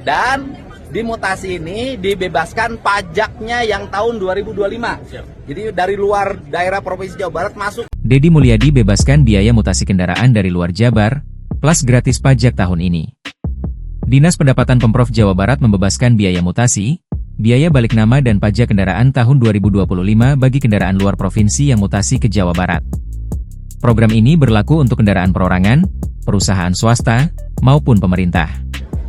Dan di mutasi ini dibebaskan pajaknya yang tahun 2025. Jadi dari luar daerah Provinsi Jawa Barat masuk. Deddy Mulyadi bebaskan biaya mutasi kendaraan dari luar Jabar, plus gratis pajak tahun ini. Dinas Pendapatan Pemprov Jawa Barat membebaskan biaya mutasi, biaya balik nama dan pajak kendaraan tahun 2025 bagi kendaraan luar provinsi yang mutasi ke Jawa Barat. Program ini berlaku untuk kendaraan perorangan, perusahaan swasta, maupun pemerintah.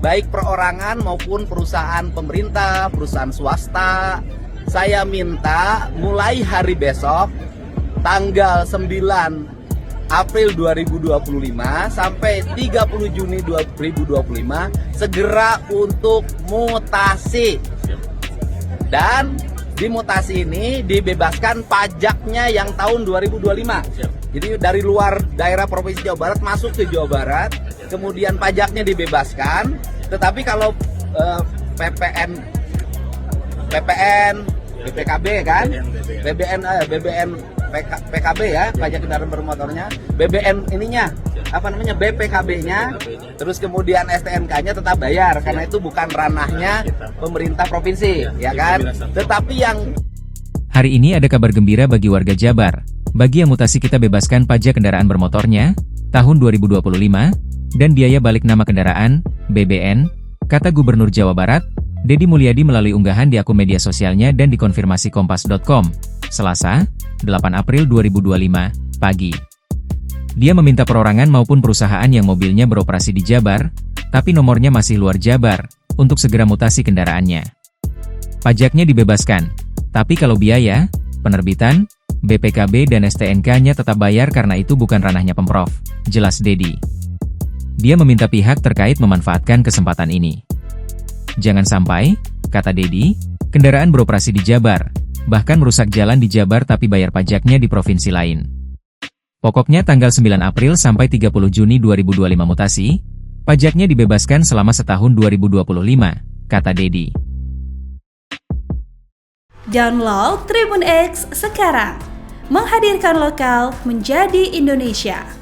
Baik perorangan maupun perusahaan pemerintah, perusahaan swasta, saya minta mulai hari besok, tanggal 9 April 2025 sampai 30 Juni 2025, segera untuk mutasi. Dan di mutasi ini dibebaskan pajaknya yang tahun 2025. Jadi dari luar daerah Provinsi Jawa Barat masuk ke Jawa Barat, kemudian pajaknya dibebaskan. Tetapi kalau BPKB kan, PKB ya, pajak kendaraan bermotornya, BPKB-nya, terus kemudian STNK-nya tetap bayar karena itu bukan ranahnya pemerintah provinsi, ya kan? Tetapi yang hari ini ada kabar gembira bagi warga Jabar. Bagi yang mutasi kita bebaskan pajak kendaraan bermotornya tahun 2025 dan biaya balik nama kendaraan (BBN), kata Gubernur Jawa Barat, Deddy Mulyadi melalui unggahan di akun media sosialnya dan dikonfirmasi kompas.com, Selasa, 8 April 2025, pagi. Dia meminta perorangan maupun perusahaan yang mobilnya beroperasi di Jabar, tapi nomornya masih luar Jabar, untuk segera mutasi kendaraannya. Pajaknya dibebaskan, tapi kalau biaya, penerbitan, BPKB dan STNK-nya tetap bayar karena itu bukan ranahnya Pemprov, jelas Deddy. Dia meminta pihak terkait memanfaatkan kesempatan ini. Jangan sampai, kata Deddy, kendaraan beroperasi di Jabar, bahkan merusak jalan di Jabar tapi bayar pajaknya di provinsi lain. Pokoknya tanggal 9 April sampai 30 Juni 2025 mutasi, pajaknya dibebaskan selama setahun 2025, kata Deddy. Download Tribun X sekarang, menghadirkan lokal menjadi Indonesia.